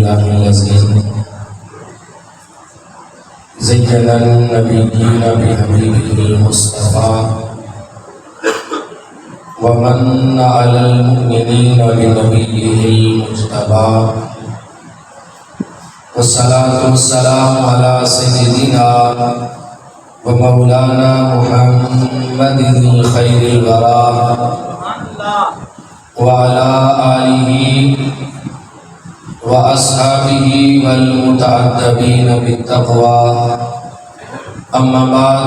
بالله الذي زين النبيين بحبيبه المصطفى ومن على المؤمنين بنبيه المجتبى والصلاة والسلام على سيدنا ومولانا محمد الخير الورى وعلى آله وأصحابه والمتعدبين بالتقوى أما بعد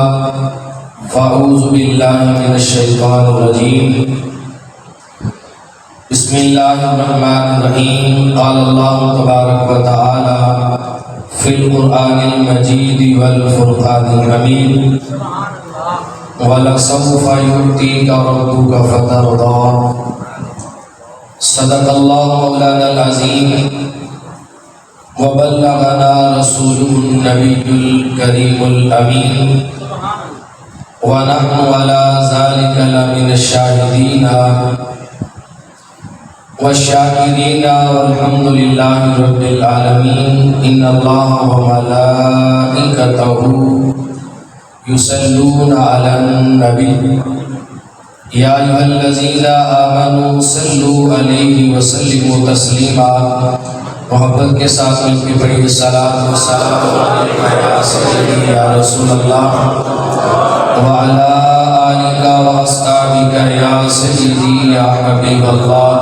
فأعوذ بالله من الشيطان الرجيم بسم الله الرحمن الرحيم قال الله تبارك وتعالى في القرآن المجيد والفرقان الحميد ولسوف يؤتيك ربك فترضى صدق الله مولانا العظيم وبلغنا رسوله النبي الكريم الأمين ونحن على ذلك لمن الشاهدين والشاكرين والحمد لله رب العالمين إن الله وملائكته يصلون على النبي يا أيها الذين آمنوا صلوا عليه وسلموا تسليما محبت کے ساتھ مل کے بڑی صلاۃ و سلام علیکم یا سیدی یا رسول اللہ وعلى آلك وأصحابك يا سيدي يا حبيب الله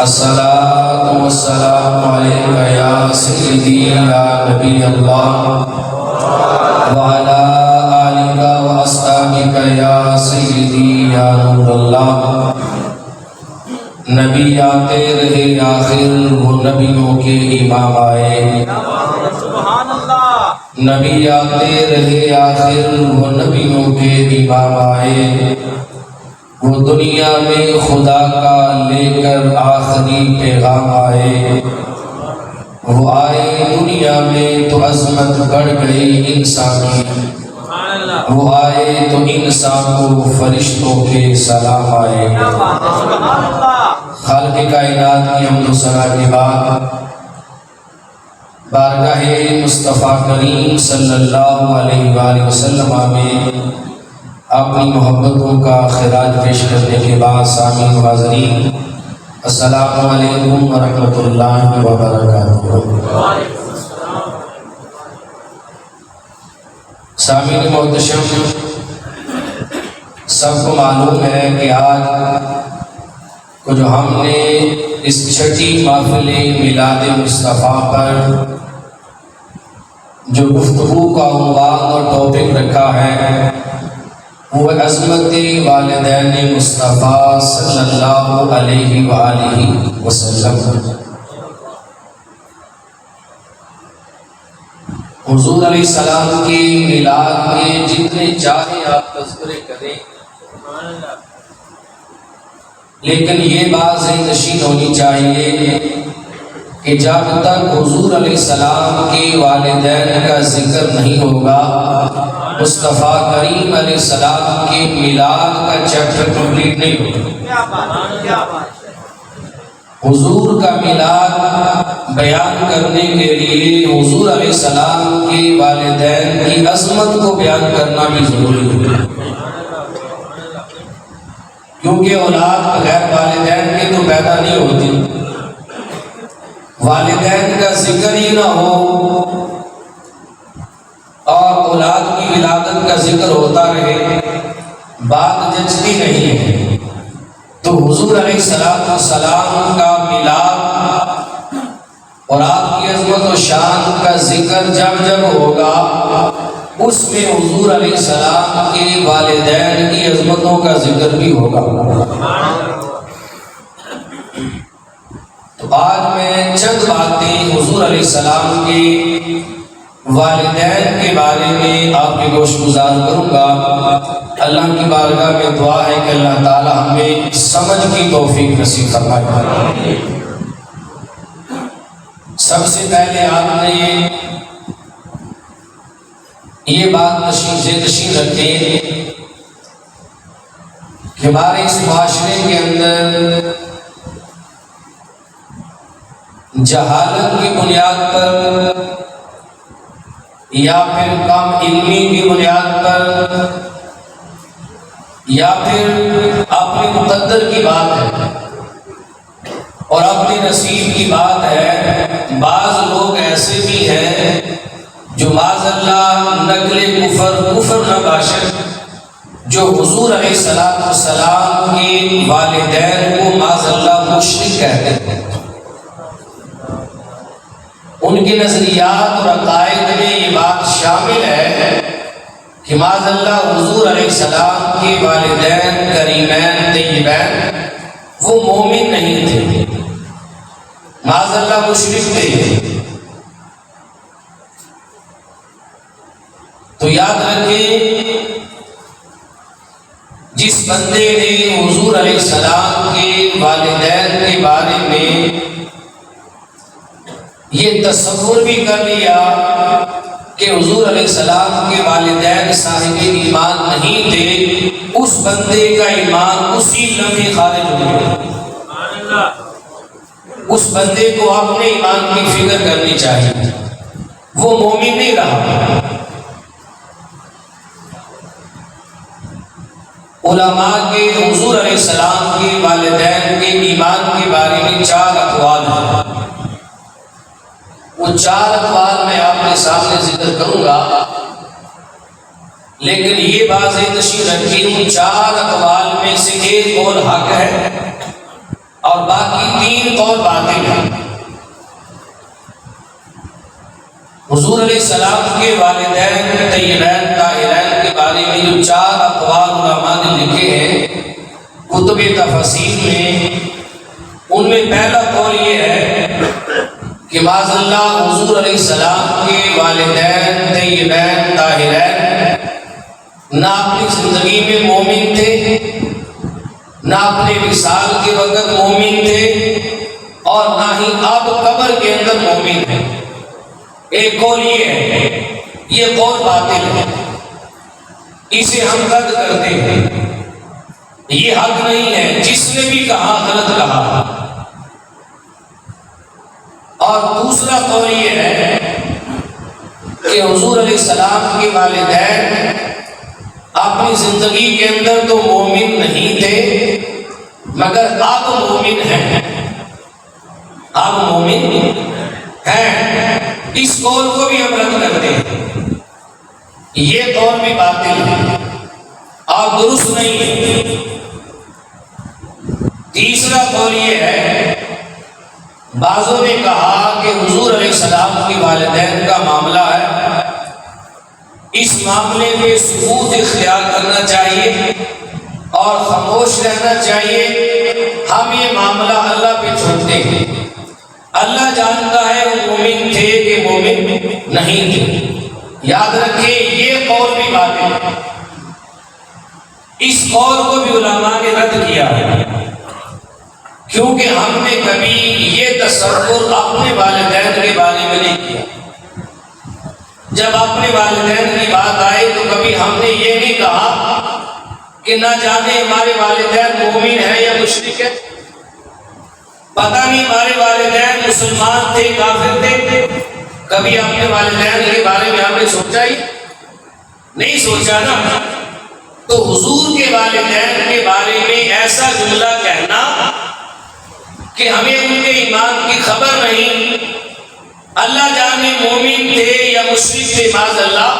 الصلاة والسلام عليك يا سيدي يا نبي الله وعلى آلك وأصحابك يا سيدي يا نور الله نبی آتے رہے آخر وہ نبیوں کے امام آئے نبی آتے رہے آخر وہ نبیوں کے امام آئے وہ دنیا میں خدا کا لے کر آخری پیغام آئے وہ آئے دنیا میں تو عظمت بڑھ گئی انسان کی وہ آئے تو انسان کو فرشتوں کے سلام آئے خالق کائنات کی حمد و ثنا کے بعد بارگاہ مصطفیٰ کریم صلی اللہ علیہ وآلہ وسلم میں اپنی محبتوں کا خراج پیش کرنے کے بعد سامعین و حاضرین السلام علیکم ورحمۃ اللہ وبرکاتہ۔ سامعین محتشم، سب کو معلوم ہے کہ آج کو جو ہم نے اس چھٹی محفل میلاد مصطفیٰ پر جو گفتگو کا عنوان اور ٹاپک رکھا ہے وہ عظمت والدین مصطفیٰ صلی اللہ علیہ وآلہ وسلم۔ حضور علیہ السلام کے میلاد کے جتنے چاہے آپ تذکرے کریں، لیکن یہ بات ذہن نشین ہونی چاہیے کہ جب تک حضور علیہ السلام کے والدین کا ذکر نہیں ہوگا مصطفیٰ کریم علیہ السلام کے میلاد کا چیپٹر کمپلیٹ نہیں ہوگا۔ حضور کا میلاد بیان کرنے کے لیے حضور علیہ السلام کے والدین کی عظمت کو بیان کرنا بھی ضروری ہے، کیونکہ اولاد بغیر والدین کے تو پیدا نہیں ہوتی۔ والدین کا ذکر ہی نہ ہو اور اولاد کی ولادت کا ذکر ہوتا رہے، بات جچتی نہیں ہے۔ تو حضور علیہ السلام کا میلاد اور آپ کی عظمت و شان کا ذکر جب جب ہوگا اس میں حضور علیہ السلام کے والدین کی عظمتوں کا ذکر بھی ہوگا۔ تو آج میں چند باتیں حضور علیہ السلام کے والدین کے بارے میں آپ کی گوش گزار کروں گا۔ اللہ کی بارگاہ میں دعا ہے کہ اللہ تعالی ہمیں سمجھ کی توفیق نصیب فرمائے۔ سب سے پہلے آپ نے یہ بات نشین رکھیں کہ ہمارے اس معاشرے کے اندر جہالت کی بنیاد پر یا پھر کم علمی کی بنیاد پر یا پھر اپنے مقدر کی بات ہے اور اپنے نصیب کی بات ہے، بعض لوگ ایسے بھی ہیں جو معاذ اللہ نقل کفر نہ باشد، جو حضور علیہ السلام کے والدین کو معاذ اللہ مشرک کہتے ہیں۔ ان کے نظریات اور عقائد میں یہ بات شامل ہے کہ معاذ اللہ حضور علیہ السلام کے والدین کریمین طیبین وہ مومن نہیں تھے، معاذ اللہ مشرک تھے۔ تو یاد رکھیں، جس بندے نے حضور علیہ السلام کے والدین کے بارے میں یہ تصور بھی کر لیا کہ حضور علیہ السلام کے والدین صاحب ایمان نہیں تھے، اس بندے کا ایمان اسی لمحے خارج ہو گیا۔ اس بندے کو اپنے ایمان کی فکر کرنی چاہیے، وہ مومن نہیں رہا۔ علماء کے حضور علیہ السلام کے والدین کے ایمان کے بارے میں 4 اقوال ہیں۔ وہ 4 اقوال میں آپ کے سامنے ذکر کروں گا، لیکن یہ بات تشریح رکھی، ان 4 اقوال میں سے ایک قول حق ہے اور باقی 3 قول باطل ہیں۔ حضور علیہ السلام کے والدین طیبین طاہرین کے بارے میں جو 4 اقوال علماء نے لکھے ہیں کتب تفاسیر میں، ان میں پہلا قول یہ ہے کہ معاذ اللہ حضور علیہ السلام کے والدین طیبین طاہرین نہ اپنی زندگی میں مومن تھے، نہ اپنے وصال کے وقت مومن تھے، اور نہ ہی اب قبر کے اندر مومن ہیں۔ ایک قول یہ ہے، یہ قول باطل ہے، اسے ہم رد کرتے ہیں، یہ حق نہیں ہے، جس نے بھی کہا غلط کہا۔ اور دوسرا قول یہ ہے کہ حضور علیہ السلام کے والدین اپنی زندگی کے اندر تو مومن نہیں تھے مگر اب مومن ہیں، اب مومن ہیں۔ اس قول کو بھی ہم رد کرتے ہیں، یہ قول بھی باطل ہے اور درست نہیں ہے۔ تیسرا قول یہ ہے، بعضوں نے کہا کہ حضور علیہ السلام کے والدین کا معاملہ ہے، اس معاملے میں سکوت اختیار کرنا چاہیے اور خاموش رہنا چاہیے، ہم یہ معاملہ اللہ پہ چھوڑتے ہیں، اللہ جانتا ہے وہ مومن تھے کہ مومن نہیں تھے۔ یاد رکھیں، یہ قول بھی باطل ہے، اس قول کو بھی علماء نے رد کیا ہے، کیونکہ ہم نے کبھی یہ تصور اپنے والدین کے بارے میں نہیں کیا۔ جب اپنے والدین کی بات آئے تو کبھی ہم نے یہ نہیں کہا کہ نہ جانے ہمارے والدین مومن ہیں یا مشرک ہیں، پتہ نہیں ہمارے والدین مسلمان تھے کافر تھے، کبھی اپنے والدین کے بارے میں ہم نے سوچا ہی نہیں، سوچا نا۔ تو حضور کے والدین کے بارے میں ایسا جملہ کہنا کہ ہمیں ان کے ایمان کی خبر نہیں، اللہ جانے مومن تھے یا مشرک تھے معاذ اللہ،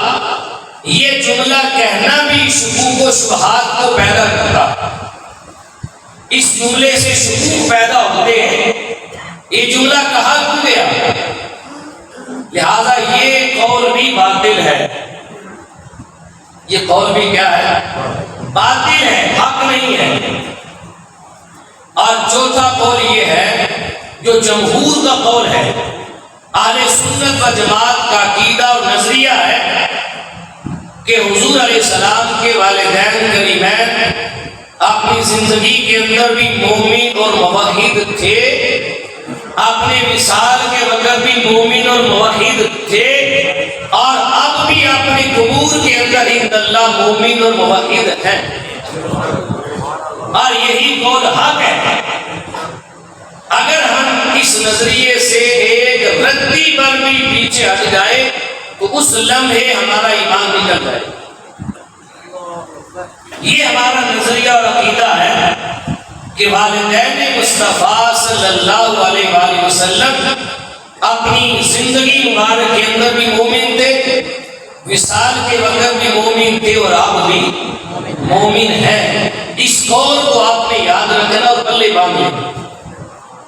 یہ جملہ کہنا بھی شکوک و شبہات کو پیدا کرتا، اس جملے سے شکوک پیدا ہوتے ہیں، یہ جملہ کہا کیوں گیا؟ لہذا یہ قول بھی باطل ہے، یہ قول بھی کیا ہے؟ باطل ہے، حق نہیں ہے۔ اور چوتھا قول یہ ہے جو جمہور کا قول ہے، اہل سنت و جماعت کا عقیدہ اور نظریہ ہے کہ حضور علیہ السلام کے والدین کریمین اپنی زندگی کے اندر بھی مومن اور موحد تھے، اپنے وصال کے وقت بھی مومن اور موحد تھے، اور اب بھی اپنے قبور کے اندر عند اللہ مومن اور موحد ہیں، اور یہی قول حق ہے۔ اگر ہم اس نظریے سے ایک رتی بھر بھی پیچھے ہٹ جائے تو اس لمحے ہمارا ایمان نکل جائے. یہ ہمارا نظریہ اور عقیدہ ہے کہ والدین مصطفیٰ صلی اللہ علیہ وآلہ وسلم اپنی زندگی مبارک کے اندر بھی مومن تھے، وصال کے وقت بھی مومن تھے، اور آپ بھی مومن ہیں. اس قول کو آپ نے یاد رکھنا اور پلے باندھنا،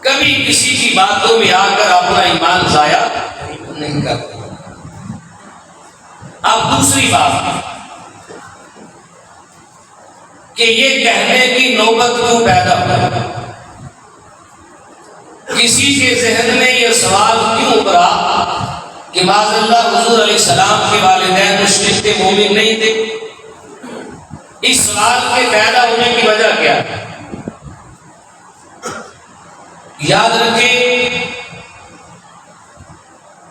کبھی کسی کی باتوں میں آ کر اپنا ایمان ضائع نہیں کرتے. اب دوسری بات کہ یہ کہنے کی نوبت کیوں پیدا ہوا، کسی کے ذہن میں یہ سوال کیوں ابھرا کہ معاذ اللہ حضور علیہ السلام کے والدین مشرک تھے، مومن نہیں تھے؟ اس سوال کے پیدا ہونے کی وجہ کیا ہے؟ یاد رکھیں،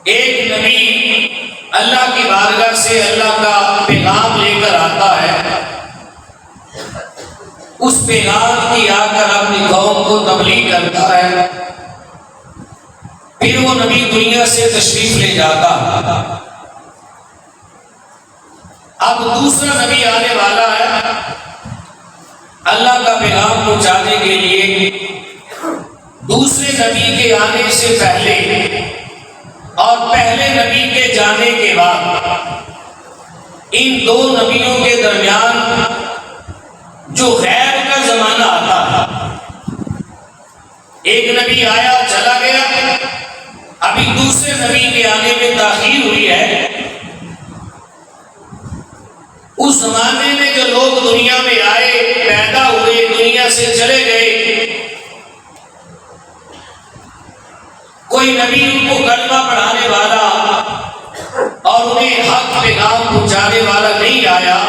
ایک نبی اللہ کی بارگاہ سے اللہ کا پیغام لے کر آتا ہے، اس پیغام کی آ کر اپنی قوم کو تبلیغ کرتا ہے، پھر وہ نبی دنیا سے تشریف لے جاتا ہے. اب دوسرا نبی آنے والا ہے اللہ کا پیغام پہنچانے کے لیے. دوسرے نبی کے آنے سے پہلے اور پہلے نبی کے جانے کے بعد ان دو نبیوں کے درمیان جو غیر کا زمانہ آتا ہے، ایک نبی آیا چلا گیا، ابھی دوسرے نبی کے آنے میں تاخیر ہوئی ہے. اس زمانے میں جو لوگ دنیا میں آئے، پیدا ہوئے، دنیا سے چلے گئے، کوئی نبی ان کو کلمہ پڑھانے والا اور انہیں حق پیغام پہنچانے والا نہیں آیا،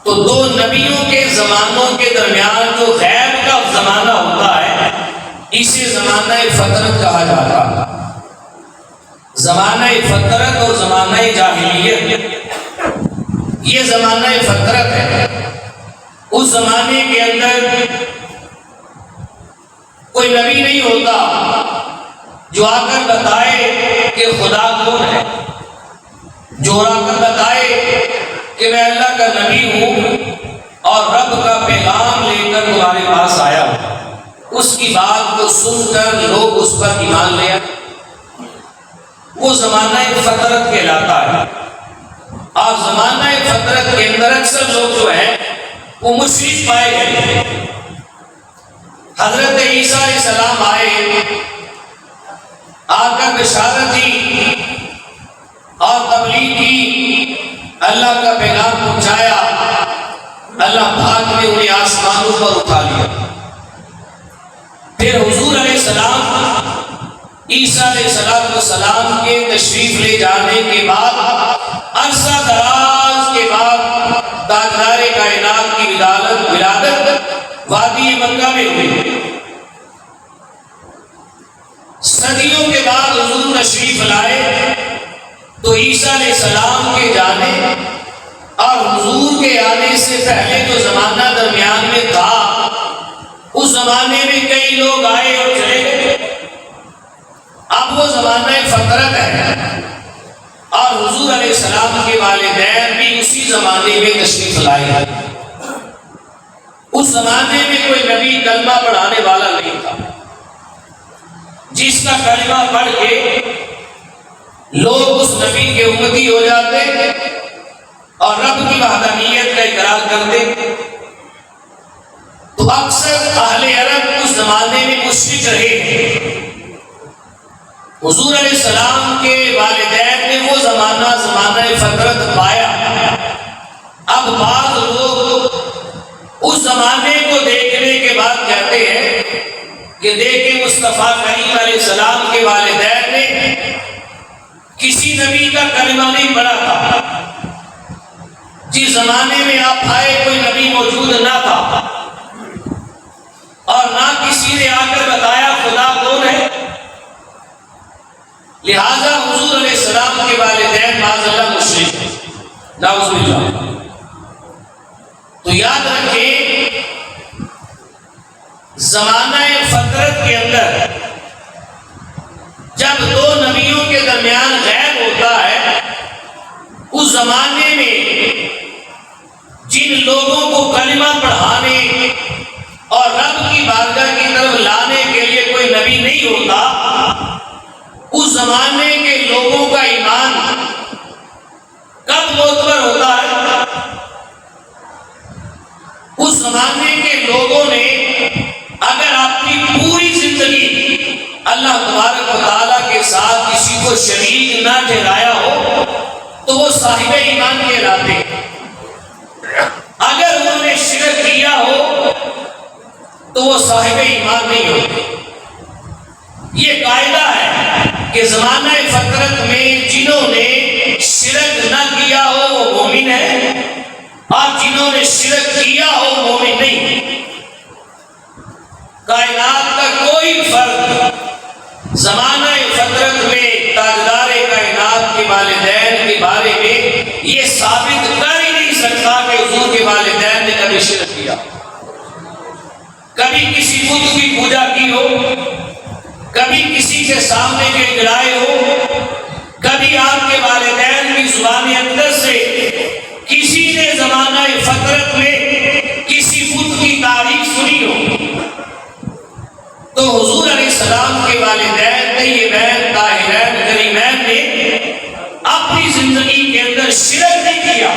تو دو نبیوں کے زمانوں کے درمیان جو غیب کا زمانہ ہوتا ہے اسے زمانہ فترت کہا جاتا ہے. زمانہ فترت اور زمانہ جاہلیت، یہ زمانہ فترت ہے. اس زمانے کے اندر کوئی نبی نہیں ہوتا جو آ کر بتائے کہ خدا کون ہے، جو آ کر بتائے کہ میں اللہ کا نبی ہوں اور رب کا پیغام لے کر تمہارے پاس آیا ہوں. اس کی بات کو سن کر لوگ اس پر ایمان لے آئے. وہ زمانہ فترت کہلاتا ہے. اور زمانہ فترت کے اندر اکثر لوگ جو ہیں وہ مشرک پائے گئے. حضرت عیسیٰ علیہ السلام آئے، آ کر بشارت دی اور تبلیغ کی، اللہ کا پیغام پہنچایا. اللہ پاک نے انہیں آسمانوں پر اٹھا لیا. پھر حضور علیہ السلام عیسیٰ علیہ السلام کے تشریف لے جانے کے بعد عرصہ دراز کے بعد تاجدار کائنات کی ولادت وادی مکہ میں ہوئی. صدیوں کے بعد حضور تشریف لائے تو عیسیٰ علیہ السلام کے جانے اور حضور کے آنے سے پہلے جو زمانہ درمیان میں تھا، اس زمانے میں کئی لوگ آئے اور چلے گئے. اب وہ زمانہ فترت ہے اور حضور علیہ السلام کے والدین بھی اسی زمانے میں تشریف لائے ہیں. اس زمانے میں کوئی نبی کلمہ پڑھانے والا نہیں تھا جس کا کلمہ پڑھ کے لوگ اس نبی کے امتی ہو جاتے اور رب کی وحدانیت کا اقرار کرتے. تو اکثر اہل عرب اس زمانے میں مشرک رہے. حضور علیہ السلام کے والدین نے وہ زمانہ فترت پایا. اب بعض لوگ اس زمانے کو دیکھنے کے بعد کہتے ہیں کہ دیکھیں مصطفیٰ کریم علیہ السلام کے والدین نے کسی نبی کا کلمہ نہیں پڑھا تھا. جس زمانے میں آپ آئے کوئی نبی موجود نہ تھا اور نہ کسی نے آ کر بتایا خدا کون ہے. لہذا حضور علیہ السلام کے والدین معاذ اللہ مشرک ہیں، نعوذ باللہ. تو یاد رکھیں زمانہ فترت کے اندر جب دو نبیوں کے درمیان غیب ہوتا ہے، اس زمانے میں جن لوگوں کو کلمہ پڑھانے اور رب کی بارگاہ کی طرف لانے کے لیے کوئی نبی نہیں ہوتا، اس زمانے کے لوگوں کا ایمان کب معتبر ہوتا ہے؟ اس زمانے کے لوگوں نے اگر اپنی پوری زندگی اللہ تبارک و تعالیٰ کے ساتھ کسی کو شریک نہ ٹھہرایا ہو تو وہ صاحب ایمان کہلاتے۔ اگر انہوں نے شرک کیا ہو تو وہ صاحب ایمان نہیں ہوتے۔ یہ قاعدہ ہے کہ زمانہ فترت میں جنہوں نے شرک نہ کیا ہو وہ مومن ہے، اور جنہوں نے شرک کیا ہو مومن نہیں۔ کائنات کا کوئی فرد زمانہ فترت میں تاجدار کائنات کے والدین کے بارے میں یہ ثابت کر ہی نہیں سکتا کہ حضور کے والدین نے کبھی شرک کیا، کبھی کسی بت کی پوجا کی ہو، کبھی کسی کے سامنے کے گرائے ہو، کبھی آپ کے والدین کی زبان اندر سے کسی نے زمانہ فترت میں کسی بت کی تعریف سنی ہو۔ تو حضور علیہ السلام کے والدین طیبین طاہرین کریمین نے اپنی زندگی کے اندر شرک نہیں کیا۔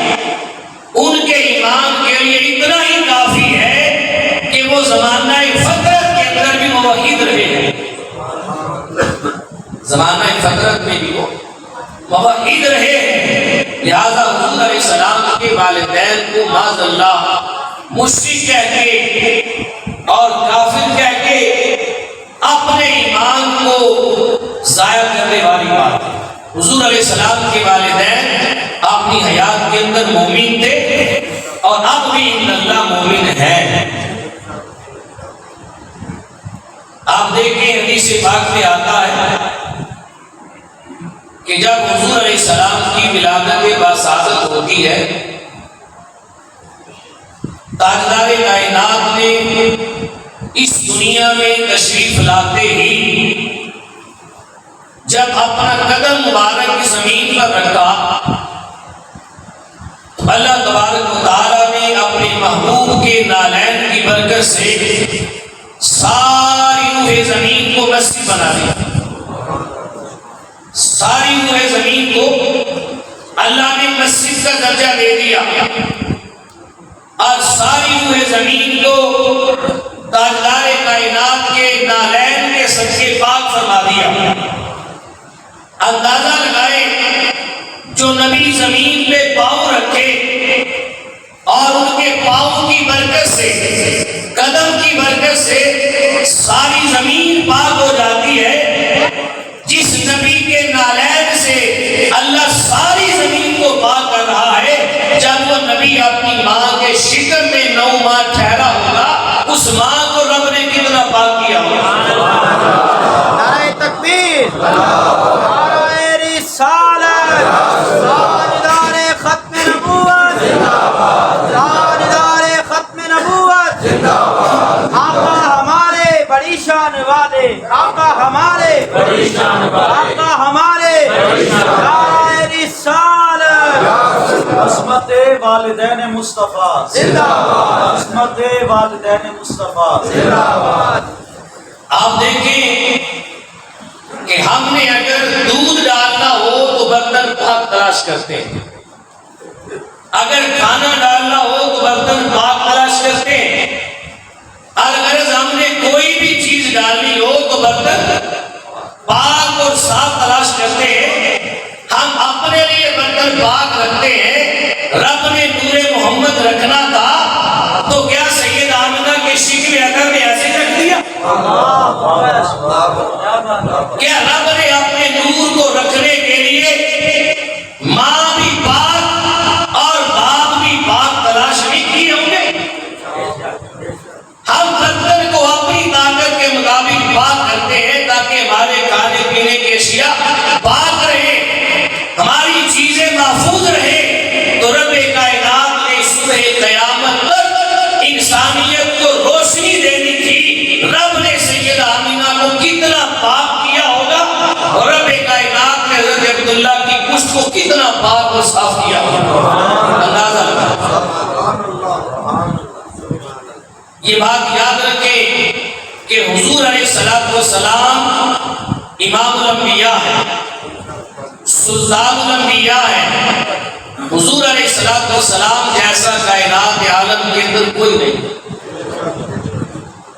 ان کے ایمان کے لیے اتنا ہی کافی ہے کہ وہ زمانہ فترت کے اندر بھی موحد رہے ہیں، زمانہ فترت میں بھی وہ موحد رہے ہیں۔ لہذا حضور علیہ السلام کے والدین کو معاذ اللہ مشرک کہہ کے اور کافر کہہ کے اپنے ایمان کو ضائع کرنے والی بات ہے۔ حضور علیہ السلام کے والدین اپنی حیات کے اندر مومن تھے اور اب بھی اللہ مومن ہے۔ آپ دیکھیں حدیث پاک میں آتا ہے کہ جب حضور علیہ السلام کی ولادت باسعادت ہوتی ہے، تاجدار کائنات نے اس دنیا میں تشریف لاتے ہی جب اپنا قدم مبارک زمین پر رکھا، اللہ تبارک و تعالیٰ نے اپنے محبوب کے نالین کی برکت سے ساری روح زمین کو مسجد بنا دیا۔ ساری روح زمین کو اللہ نے مسجد کا درجہ دے دیا اور ساری روح زمین کو تاجدار کائنات کے نالین کے صدقے پاک فرما دیا۔ اندازہ لگائے جو نبی زمین پہ پاؤں رکھے اور ان کے پاؤں کی برکت سے، قدم کی برکت سے ساری زمین پاک ہو جاتی ہے۔ جس نبی کے نالین سے اللہ ساری زمین کو پاک کر رہا ہے، جب وہ نبی اپنی ماں کے شکم میں 9 ماہ ٹھہرا ہوگا، اس ماں کو رب نے کتنا پاک کیا ہوگا۔ نعرہ تکبیر، نعرہ رسالت، تاجدار ختم نبوت، تاجدار ختم نبوت، آقا ہمارے بڑی شان والے، آقا ہمارے بڑی شان والے، آقا ہمارے نعرہ رسالت، عصمت والدین مصطفیٰ زندہ باد، عصمت والدین مصطفیٰ زندہ باد۔ آپ دیکھیں کہ ہم نے اگر دودھ ڈالنا ہو تو برتن پاک تلاش کرتے ہیں، اگر کھانا ڈالنا ہو تو برتن پاک تلاش کرتے ہیں، اور اگر ہم نے کوئی بھی چیز ڈالنی ہو تو برتن پاک اور صاف تلاش کرتے ہیں۔ ہم اپنے لیے برتن پاک رکھتے ہیں، رب نے نور محمد رکھنا تھا تو کیا سید آمنہ کے شکل اگر نے ایسے رکھ دیا؟ کیا رب نے اپنے نور کو رکھنے کے لیے ماں بھی پاک اور باپ بھی پاک تلاش نہیں کیے ہوں گے؟ ہم برتن کو اپنی طاقت کے مطابق پاک کرتے ہیں تاکہ ہمارے کھانے پینے کی اشیاء پاک رہے، ہماری چیزیں محفوظ رہے۔ تو رب کائنات نے صبح قیامت تک انسانیت کو روشنی دینی تھی، کتنا پاک اور صاف کیا اندازہ لگا۔ یہ بات یاد رکھیں کہ حضور علیہ السلام امام الانبیاء ہے، سلطان الانبیاء ہے۔ حضور علیہ السلام جیسا کائنات عالم کے اندر کوئی نہیں،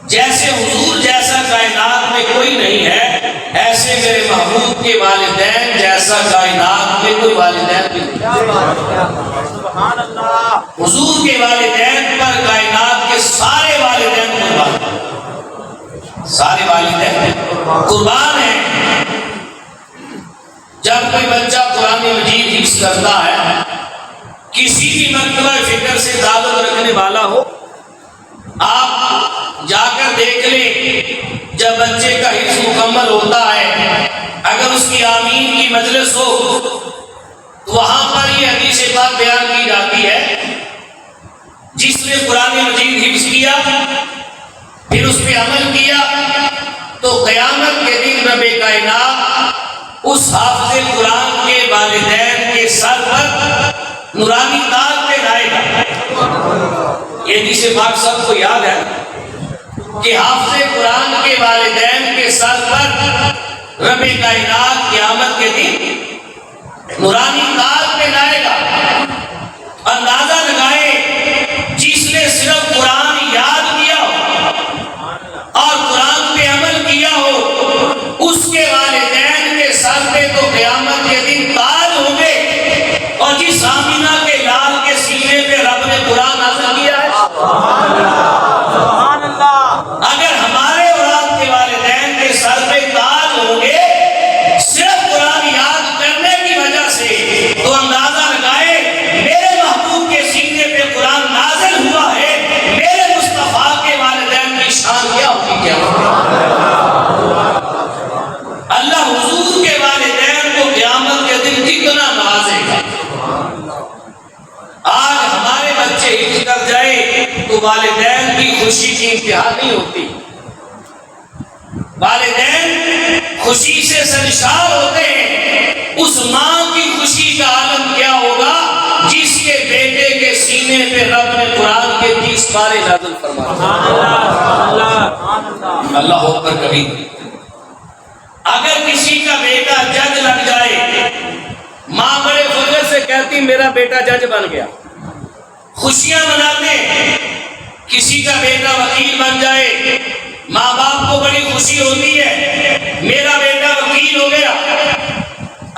جیسے حضور جیسا کائنات میں کوئی نہیں ہے، ایسے میرے محبوب کے والدین جیسا کائنات میں کوئی والدین بھی نہیں۔ سبحان اللہ۔ حضور کے والدین پر کائنات کے سارے والدین قربان ہیں، سارے والدین قربان ہیں۔ جب کوئی بچہ قرآن مجید حفظ کرتا ہے، کسی بھی مرتبہ فکر سے تعلق رکھنے والا ہو، آپ جا کر دیکھ لیں، جب بچے کا حفظ مکمل ہوتا ہے، اگر اس کی آمین کی مجلس ہو تو وہاں پر یہ حدیث پاک بیان کی جاتی ہے، جس نے قرآن مجید حفظ کیا پھر اس پہ عمل کیا تو قیامت کے دن رب کائنات اس حافظ قرآن کے والدین کے سر پر نورانی تاج پہ لائے گا۔ یہ حدیث پاک سب کو یاد ہے کہ حافظ قرآن کے والدین کے سر پر رب کائنات قیامت کے دن نورانی تاج پہ لائے گا۔ اندازہ لگائے، جس نے صرف قرآن یاد کیا ہو اور قرآن پہ عمل کیا ہو، اس کے والدین کے سر پہ تو قیامت کے دن تاج ہوں گے، اور جس آمینہ کے لال کے سینے پہ رب نے قرآن نازل کیا ہے، سبحان اللہ۔ اگر ہمارے اور آپ کے والدین کے سر پہ تاج ہوں گے صرف قرآن یاد کرنے کی وجہ سے، تو اندازہ لگائے میرے محبوب کے سینے پہ قرآن نازل ہوا ہے، میرے مصطفیٰ کے والدین کی شان کیا ہوگی؟ کیا اللہ حضور کے والدین کو قیامت کے دن کتنا نوازے گا۔ آج ہمارے بچے حفظ کر جائے تو والدین کی خوشی کی انتہا نہیں ہوتی، والدین خوشی سے سرشار ہوتے ہیں۔ اس ماں کی خوشی کا عالم کیا ہوگا جس کے بیٹے کے سینے پہ رب نے قرآن کے 30 پارے نازل فرمائے۔ اللہ اکبر کبھی۔ اگر کسی کا بیٹا جج لگ جائے، ماں بڑے فخر سے کہتی میرا بیٹا جج بن گیا، خوشیاں مناتے ہیں۔ کسی کا بیٹا وکیل بن جائے، ماں باپ کو بڑی خوشی ہوتی ہے میرا بیٹا وکیل ہو گیا۔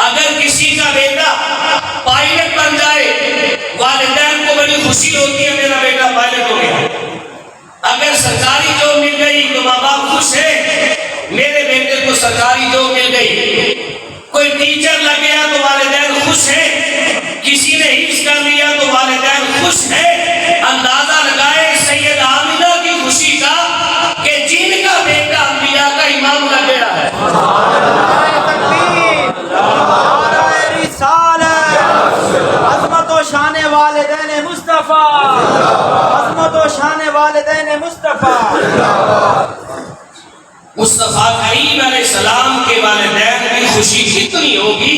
اگر کسی کا بیٹا پائلٹ بن جائے، والدین کو بڑی خوشی ہوتی ہے میرا بیٹا پائلٹ ہو گیا۔ اگر سرکاری جاب مل گئی تو ماں باپ خوش ہیں میرے بیٹے کو سرکاری جاب مل گئی۔ کوئی ٹیچر لگ گیا تو والدین خوش ہیں، کسی نے حفظ کر لیا تو والدین خوش ہیں۔ اندازہ لگائے سید آمینہ کی خوشی کا کہ جن کا بیٹا انبیاء کا امام لگ گیا ہے۔ عظمت و شان والدین مصطفیٰ، عظمت و شان والدین مصطفیٰ۔ مصطفیٰ کریم علیہ السلام کے والدین کی خوشی کتنی ہوگی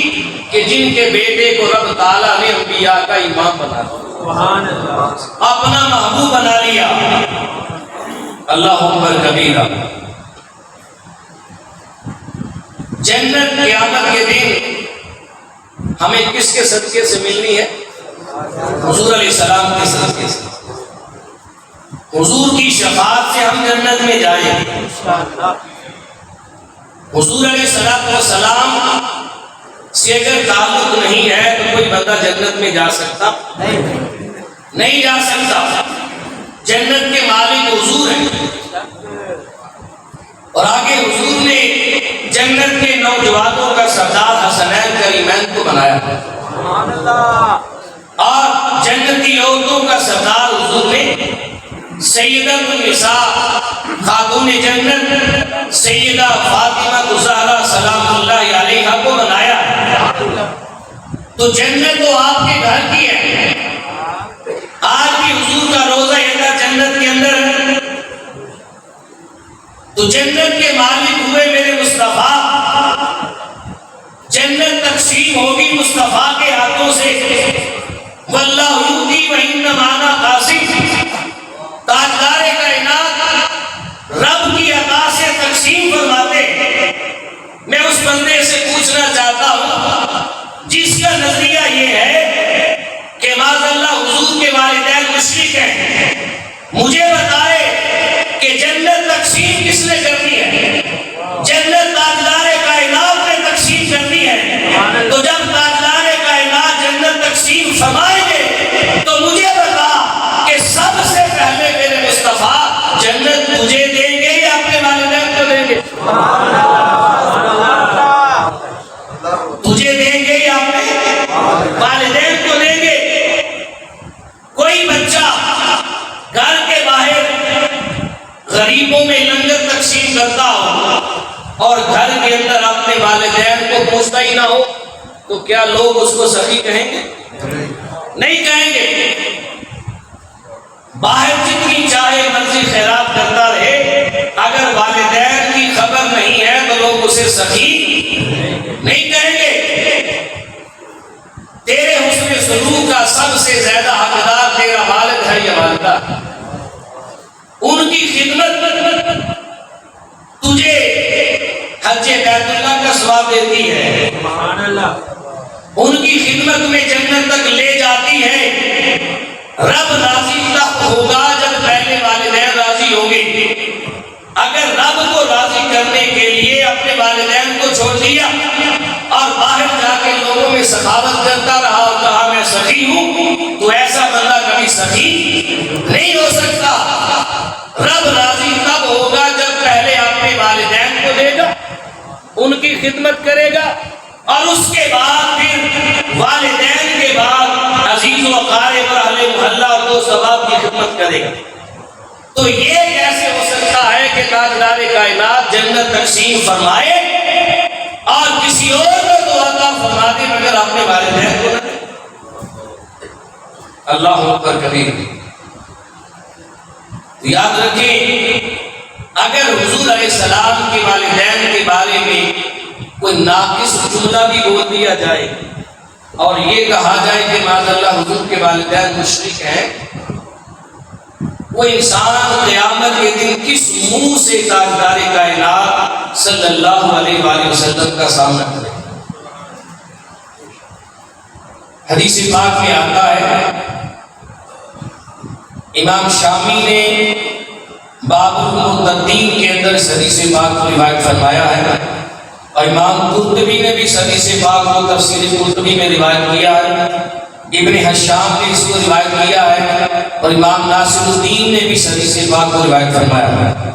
کہ جن کے بیٹے کو رب تعالیٰ نے انبیاء کا امام بنا دیا، اپنا محبوب بنا لیا۔ اللہ اکبر کبیرہ۔ جنت قیامت کے دن ہمیں کس کے صدقے سے ملنی ہے؟ حضور علیہ السلام کے صدقے سے۔ حضور کی شفاعت سے ہم جنت میں جائیں گے۔ حضور علیہ السلام سے اگر تعلق نہیں ہے تو کوئی بندہ جنت میں جا سکتا نہیں جا سکتا۔ جنت کے مالک حضور ہیں، اور آگے حضور نے جنت کے نوجوانوں کا سردار حسنین کریمین کو بنایا، اور جنتی عورتوں کا سردار حضور نے سیدۃ النساء خاتون جنت سیدہ فاطمہ الزہرا سلام اللہ علیہا کو بنایا۔ تو جنت تو آپ کے گھر کی ہے۔ آج بھی حضور کا روزہ یہ تھا جنت کے اندر، تو جنت کے مالک ہوئے میرے مصطفیٰ۔ جنت تقسیم ہوگی مصطفیٰ کے باتوں سے واللہ یؤتی وانما انا قاسم، تاجدار کائنات رب کی عطا سے تقسیم فرماتے ہیں۔ میں اس بندے سے پوچھنا چاہتا ہوں جس کا نظریہ یہ ہے کہ معاذ اللہ حضور کے والدین مشرک ہیں، مجھے بتائے کہ جنت تقسیم کس نے کرنی ہے؟ جنت تاجدار کائنات نے تقسیم کرنی ہے۔ تو جب تاجدار کائنات جنت تقسیم فرمائیں گے تو مجھے بتا کہ سب سے پہلے میرے مصطفیٰ جنت تجھے دیں گے یا اپنے والدین کو دیں گے؟ تجھے دیں گے یا اپنے والدین کو دیں گے؟ کوئی بچہ گھر کے باہر غریبوں میں لنگر تقسیم کرتا ہو اور گھر کے اندر اپنے والدین کو پوچھتا ہی نہ ہو تو کیا لوگ اس کو سخی کہیں گے؟ نہیں کہیں گے۔ باہر جتنی چاہے مرضی خیرات کرتا رہے، اگر والدین کی خبر نہیں ہے تو لوگ اسے سخی نہیں کہیں گے۔ تیرے حسن سلوک کا سب سے زیادہ حقدار تیرا والد ہے یا والدہ؟ ان کی خدمت تجھے حج بیت اللہ کا ثواب دیتی ہے، ان کی خدمت میں جنت تک لے جاتی ہے۔ رب راضی تب ہوگا جب پہلے والدین راضی ہوں گے۔ اگر رب کو راضی کرنے کے لیے اپنے والدین کو چھوڑ دیا اور باہر جا کے لوگوں میں سخاوت کرتا رہا اور کہا میں سخی ہوں، تو ایسا بندہ کبھی سخی نہیں ہو سکتا۔ رب راضی تب ہوگا جب پہلے اپنے والدین کو دے گا، ان کی خدمت کرے گا، اور اس کے بعد پھر والدین کے بعد عزیز و اقارب اور اہل محلہ اور دوست احباب کی خدمت کرے گا۔ تو یہ کیسے ہو سکتا ہے کہ تاجدار کائنات جنت تقسیم فرمائے اور کسی اور کو تو عطا فرما دے مگر اپنے والدین کو نہ دے؟ اللہ اکبر کبیر۔ یاد رکھیں، اگر حضور علیہ السلام کے والدین کے بارے میں کوئی ناقص جملہ بھی بول دیا جائے اور یہ کہا جائے کہ معاذ اللہ حضور کے والدین مشرک ہیں، وہ انسان قیامت کے دن کس منہ سے تاجدار کائنات صلی اللہ علیہ وآلہ وسلم کا سامنا کرے؟ حدیث پاک میں آتا ہے، امام شامی نے باب المرتدین کے اندر اس حدیث پاک کو روایت فرمایا ہے، اور امام قرطبی نے بھی اس حدیث پاک کو تفسیر قرطبی میں روایت کیا ہے، ابن حشام نے اس کو روایت کیا ہے، اور امام ناصر الدین نے بھی اس حدیث پاک کو روایت فرمایا ہے۔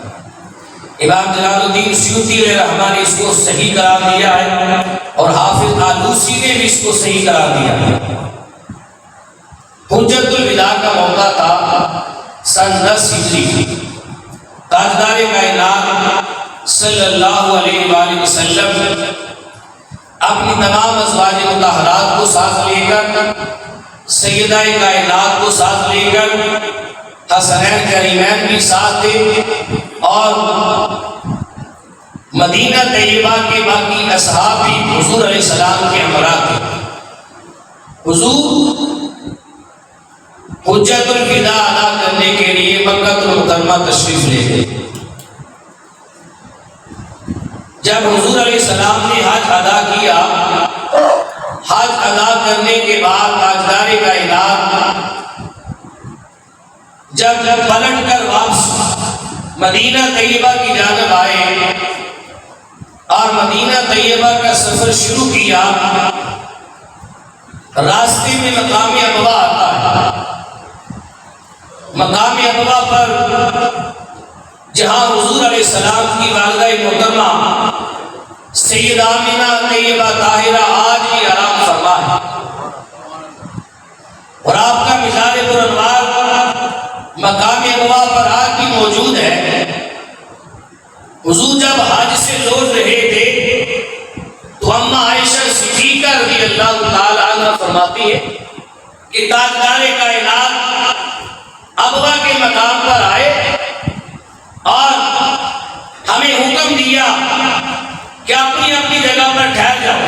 امام جلال الدین سیوطی علیہ رحمہ نے اس کو صحیح قرار دیا ہے، اور حافظ آلوسی نے بھی اس کو صحیح قرار دیا ہے۔ حجت الوداع کا موقع تھا سن 10 ہجری۔ تاجدار کائنات صلی اللہ علیہ وآلہ وسلم اپنی تمام ازواج مطہرات کو ساتھ لے کر، سیدہ کائنات کو ساتھ لے کر، حسنین کریمین بھی ساتھ تھے، اور مدینہ طیبہ کے باقی اصحاب بھی حضور علیہ السلام کے ہمراہ تھے۔ حضور حجت الوداع ادا کرنے کے لیے مکہ المکرمہ تشریف لے گئے۔ جب حضور علیہ السلام نے حج ادا کیا، حج ادا کرنے کے بعد تاجدار کائنات جب پلٹ کر واپس مدینہ طیبہ کی جانب آئے اور مدینہ طیبہ کا سفر شروع کیا، راستے میں مقام ابوا آتا ہے۔ مقام ابوا پر جہاں حضور علیہ السلام کی والدہ محترمہ سیدہ آمنہ طیبہ طاہرہ آج بھی آرام فرما ہے، اور آپ کا مزار پرانوار مقام ابوا پر آج بھی موجود ہے۔ حضور جب حج سے لوٹ رہے تھے تو اماں عائشہ صدیقہ رضی اللہ تعالی عنہ فرماتی ہے کہ تاجدار کائنات ابوا کے مقام پر آئے اور ہمیں حکم دیا کہ اپنی اپنی جگہ پر ٹھہر جاؤ۔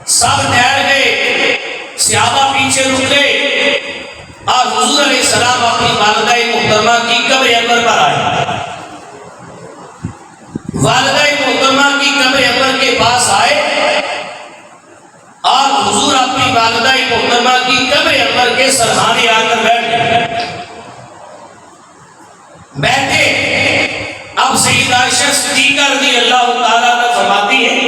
سب ٹھہر گئے، والدہ محترمہ کی قبر انور کے سرحانے آ کر بیٹھے۔ اب سیدہ عائشہ صدیقہ رضی اللہ تعالیٰ عنہ فرماتی ہے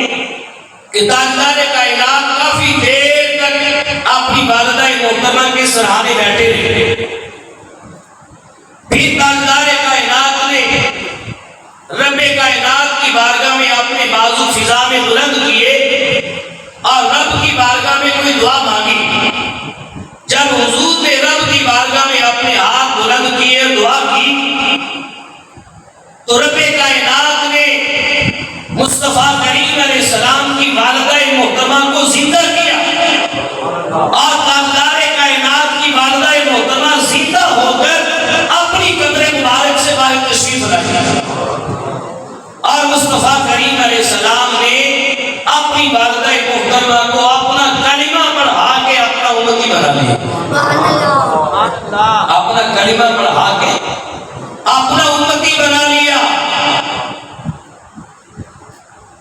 کہ تاجدار کائنات کافی دیر تک اپنی والدہ محترمہ کے سرحانے بیٹھے رہے۔ پھر تاجدار کائنات نے رب کائنات کی بارگاہ میں اپنے بازو فضا میں بلند کیے اور رب کی بارگاہ میں کوئی دعا مانگی۔ جب حضور نے رب کی بارگاہ میں اپنے ہاتھ بلند کیے اور دعا کی تو رب کائنات نے مصطفیٰ کریم علیہ السلام کی والدہ محترمہ کو زندہ کیا اور تاجدار کائنات کی والدہ محترمہ زندہ ہو کر اپنی قبر مبارک سے باہر تشریف لائی اور مصطفیٰ کریم علیہ السلام نے اپنی والدہ محترمہ کو اپنا کلمہ پڑھا کے اپنا امتی بنا لیا، اپنا کلمہ پڑھا کے اپنا امتی بنا لیا۔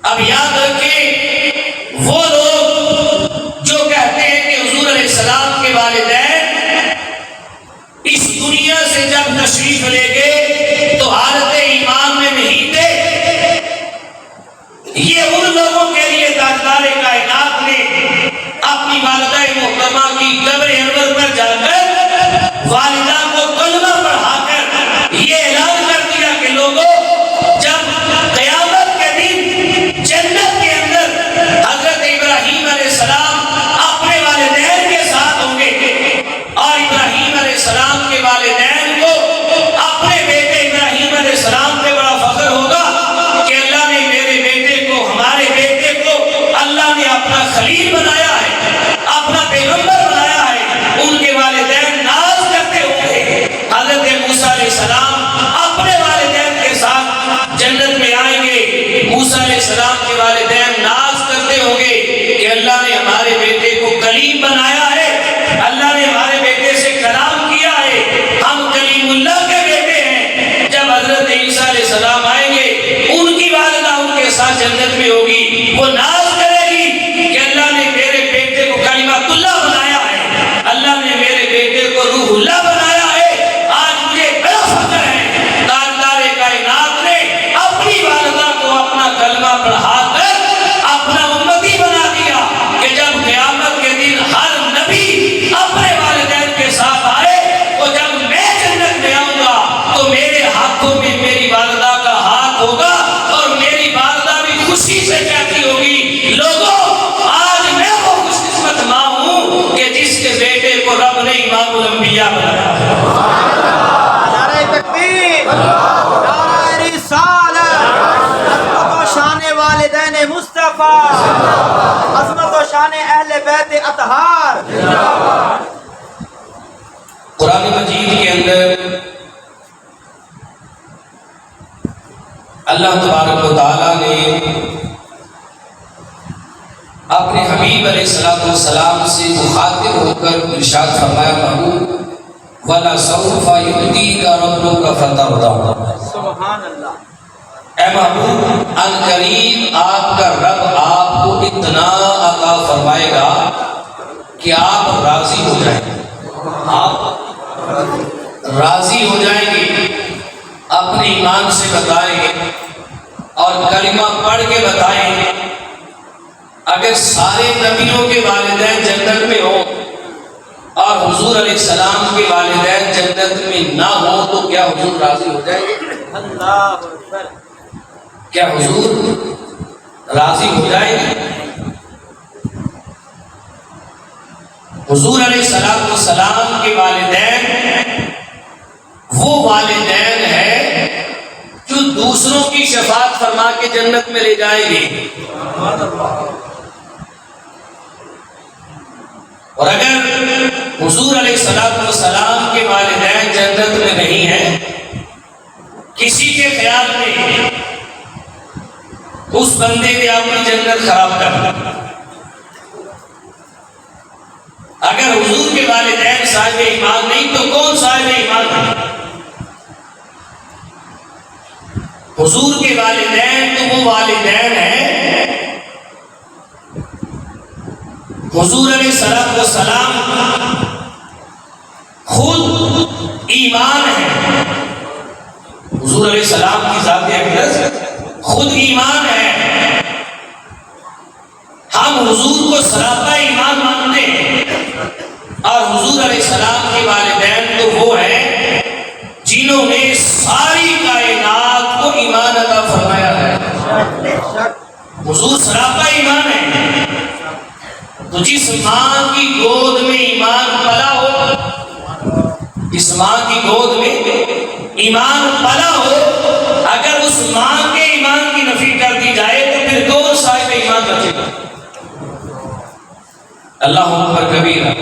اب یاد رکھیں وہ لوگ جو کہتے ہیں کہ حضور علیہ السلام کے والدین اس دنیا سے جب تشریف لے گئے تو حالت ایمان میں نہیں تھے، یہ ان لوگوں کے لیے تاجدار کائنات نے اپنی والدہ محترمہ کی قبر انور پر جا کر والدہ کو کلمہ پڑھا کر یہ اعلان کر دیا کہ لوگوں جب قیامت کے دن جنت کے اندر حضرت ابراہیم علیہ السلام اپنے والدین کے ساتھ ہوں گے اور ابراہیم علیہ السلام کے والدین کو اپنے بیٹے ابراہیم علیہ السلام پہ بڑا فخر ہوگا کہ اللہ نے میرے بیٹے کو، ہمارے بیٹے کو اللہ نے اپنا خلیل بنایا ہے، اپنا پیغمبر بنایا ہے۔ ان کے والدین ناز کرتے ہوئے حضرت موسیٰ علیہ السلام اپنے والدین کے ساتھ جنت میں آئیں گے۔ موسیٰ علیہ السلام کے والدین ناز کرتے ہوں گے کہ اللہ نے ہمارے بیٹے کو کلیم بنایا ہے، اللہ نے ہمارے بیٹے سے کلام کیا ہے، ہم کلیم اللہ کے بیٹے ہیں۔ جب حضرت عیسیٰ علیہ السلام آئیں گے ان کی والدہ ان کے ساتھ جنت میں ہوگی، وہ ناز کرے گی کہ اللہ نے میرے بیٹے کو کلمۃ اللہ بنایا ہے، اللہ نے میرے بیٹے کو روح اللہ بنایا ہے۔ آج مجھے بڑا فخر ہے تاجدار کائنات نے اپنی والدہ کو اپنا کلمہ پڑھا کر اپنا امتی بنا دیا کہ جب قیامت کے دن ہر نبی اپنے والدین کے ساتھ آئے تو جب میں جنت میں آؤں گا تو میرے ہاتھوں میں میری والدہ کا ہاتھ ہوگا اور میری والدہ بھی خوشی سے کہتی ہوگی لوگوں آج میں وہ خوش قسمت ماں ہوں کہ جس کے بیٹے کو رب نے امام الانبیاء بنایا ہے۔ نعرہ تکبیر، نعرہ رسالت، عظمت و شان والدین مصطفیٰ، عظمت و شان اہل بیت اطہار۔ قرآن مجید کے اندر اللہ تبارک و تعالیٰ نے اپنے حبیب علیہ السلام سے مخاطب ہو کر ارشاد فرمایا محبوب وَلَسَوْفَ يُؤْتِيكَ رَبُّكَ فَتَرْضَىٰ، سبحان اللہ۔ اے محبوب ان قریب آپ کا رب آپ کو اتنا عطا فرمائے گا کہ آپ راضی ہو جائیں گے، آپ راضی ہو جائیں گے، اپنے ایمان سے بتائیں گے اور کلمہ پڑھ کے بتائیں گے۔ اگر سارے نبیوں کے والدین جنت میں ہوں اور حضور علیہ السلام کے والدین جنت میں نہ ہوں تو کیا حضور راضی ہو جائیں گے؟ اللہ اکبر۔ کیا حضور راضی ہو جائیں گے؟ حضور علیہ السلام کے والدین وہ والدین ہیں جو دوسروں کی شفاعت فرما کے جنت میں لے جائیں گے، اور اگر حضور علیہ السلام کے والدین جنت میں نہیں ہیں، کسی کے خیال میں اس بندے نے اپنی جنت خراب کر دی۔ اگر حضور کے والدین صاحب ایمان نہیں تو کون صاحب ایمان ہے؟ حضور کے والدین تو وہ والدین ہیں حضور علیہ السلام خود ایمان ہے، حضور علیہ السلام کی ذات اقدس خود ایمان ہے. ہم حضور کو سراپا ایمان مانتے ہیں، اور حضور علیہ السلام کے والدین تو وہ ہیں جنہوں نے ساری کائنات کو ایمان عطا فرمایا ہے. حضور سراپا ایمان ہے. تو جس ماں کی گود میں ایمان پلا ہو، جس ماں کی گود میں ایمان پلا ہو، اگر اس ماں کے ایمان کی نفی کر دی جائے تو پھر کون صاحب ایمان بچے گا؟ اللہ اکبر کبیرہ.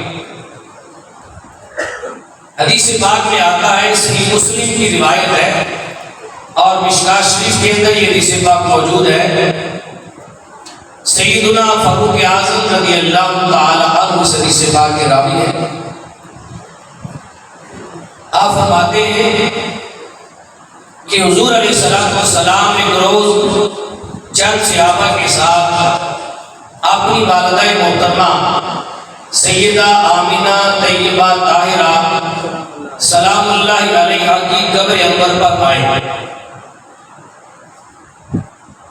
حدیث پاک میں آتا ہے، صحیح مسلم کی روایت ہے اور مشکاۃ شریف کے اندر یہ حدیث پاک موجود ہے. سیدنا فاروق اعظم رضی اللہ تعالی عنہ اس حدیث پاک کے راوی ہیں. آپ فرماتے ہیں کہ حضور علیہ السلام ایک روز چند صحابہ کے ساتھ اپنی والدہ محترمہ سیدہ آمینہ طیبہ طاہرہ سلام اللہ علیہا کی قبر انور پر آئے،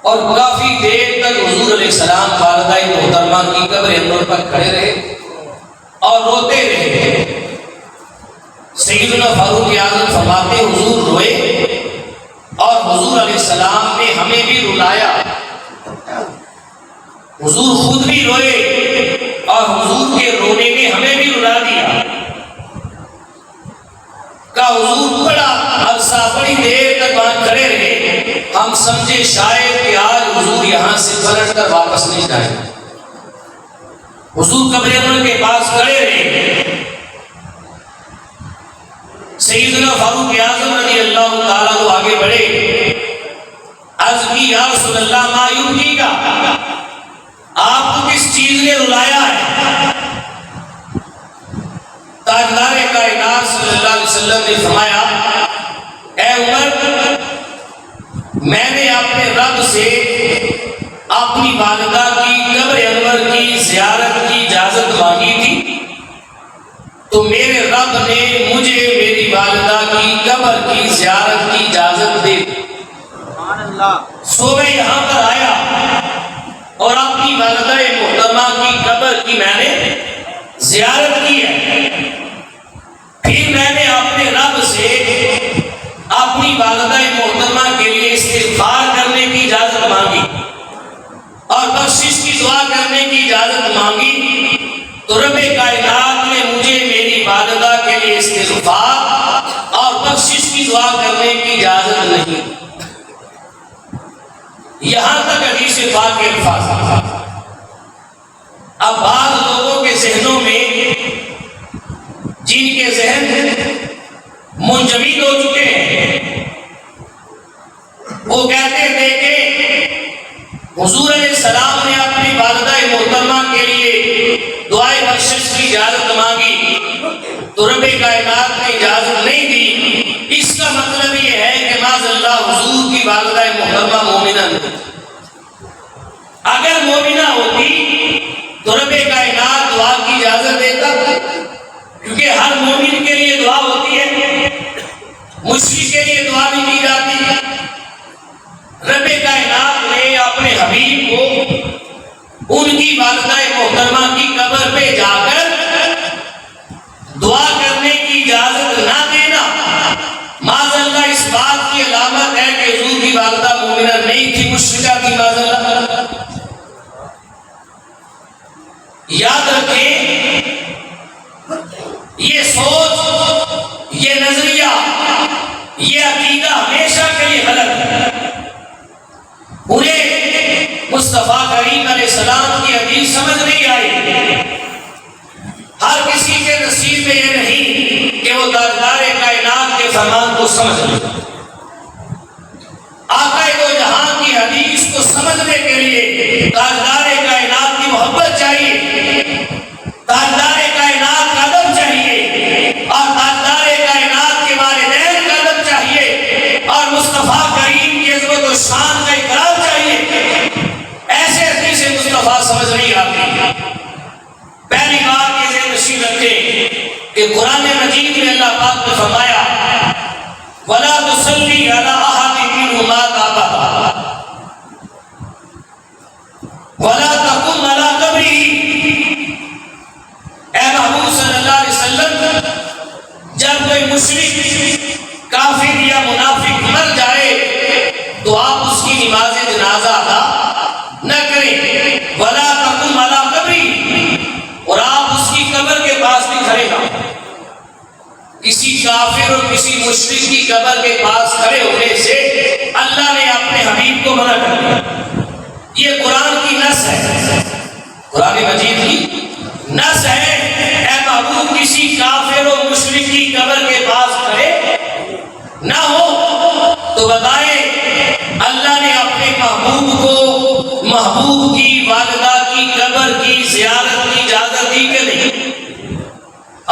اور کافی دیر تک حضور علیہ السلام والدہ محترمہ کی قبر انور پر کھڑے رہے اور روتے رہے. سیدنا فاروق اعظم فرماتے حضور روئے اور حضور علیہ السلام نے ہمیں بھی رلایا. حضور خود بھی روئے اور حضور کے رونے نے ہمیں بھی رلا دیا. کہا حضور بڑا عرصہ بڑی دیر تک وہاں کھڑے رہے، ہم سمجھے شاید کہ آج حضور یہاں سے پلٹ کر واپس نہیں جائیں. حضور قبر انور کے پاس کھڑے رہے. سیدنا فاروق اعظم رضی اللہ تعالیٰ وہ آگے بڑھے، عرض کی یا رسول اللہ ما یبکیکا، آپ کو کس چیز نے رلایا ہے؟ تاجدار کائنات صلی اللہ علیہ وسلم نے فرمایا، اے عمر، میں نے اپنے رب سے اپنی والدہ کی قبر انور کی زیارت کی اجازت مانگی تھی، تو میرے رب نے مجھے میری والدہ کی قبر کی زیارت کی اجازت دے دی. سو میں یہاں پر آیا اور اپنی والدہ محترمہ کی قبر کی میں نے زیارت کی ہے. پھر میں نے اپنے رب سے اپنی والدہ محترمہ کے لیے استغفار کرنے کی اجازت مانگی اور بخشش کی دعا کرنے کی اجازت مانگی، تو رب کائنات نے مجھے میری والدہ کے لیے استغفار اور بخشش کی دعا کرنے کی اجازت نہیں. یہاں تک حدیث پاک کے الفاظ. اب بعض لوگوں کے ذہنوں میں، جن کے ذہن منجمد ہو چکے ہیں، وہ کہتے تھے کہ حضور علیہ السلام نے اپنی والدہ محترمہ کے لیے دعائے بخشش کی اجازت مانگی تو رب کائنات نے اجازت نہیں دی. اس کا مطلب یہ ہے کہ معاذ اللہ حضور کی والدہ محترمہ مومنہ نہیں. اگر مومنہ ہوتی تو رب کائنات دعا کی اجازت دیتا، کیونکہ ہر مومن کے لیے دعا ہوتی ہے، مشرک کے لیے دعا نہیں کی جاتی. رب کائنات نے اپنے حبیب کو ان کی والدہ محترمہ کی قبر پہ جا کر دعا کرنے کی اجازت نہ دینا معاذ اللہ اس بات کی علامت ہے کہ حضور کی والدہ مومنہ نہیں تھی، مشرکہ تھی معاذ اللہ. یاد رکھیں، یہ سوچ، یہ نظریہ، یہ عقیدہ ہمیشہ کے لیے غلط ہے. انہیں مصطفیٰ کریم علیہ السلام کی حدیث سمجھ نہیں آئی. ہر کسی کے نصیب میں یہ نہیں کہ وہ تاجدار کائنات کے فرمان کو سمجھ لے. آقا دو جہاں کی حدیث کو سمجھنے کے لیے تاجدار کائنات کی محبت چاہیے، تاجدار کائنات کا ادب چاہیے، اور تاجدار کائنات کے والدین کا ادب چاہیے، اور مصطفیٰ کریم کی عظمت و شان کا اکرام چاہیے. ایسے حدیث مصطفیٰ سمجھ نہیں آتی. کہ قرآن مجید میں اللہ پاک نے فرمایا وَلَا تُصَلِّ عَلَىٰ أَحَدٍ مِّنْهُمْ مَاتَ أَبَدًا وَلَا تَقُمْ عَلَىٰ قَبْرِهِ۔ اے محبوب صلی اللہ علیہ وسلم، جب کوئی مشرک، کافر یا منافق مر جائے تو آپ اس کی نماز جنازہ ادا نہ کریں۔ وَلَا تَقُمْ عَلَىٰ قَبْرِهِ، اور آپ اس کی قبر کے پاس نہیں کھڑے ہوں۔ کسی کافر اور کسی مشرک کی قبر کے پاس کھڑے ہونے سے اللہ نے اپنے حبیب کو منع کر دیا۔ یہ قرآن کی نص ہے، قرآن مجید کی نص ہے۔ اے محبوب، کسی کافر اور مشرک کی قبر کے پاس کھڑے نہ ہو۔ تو بتائیں اللہ نے اپنے محبوب کو محبوب کی والدہ کی قبر کی زیارت کی اجازت دی کہ نہیں؟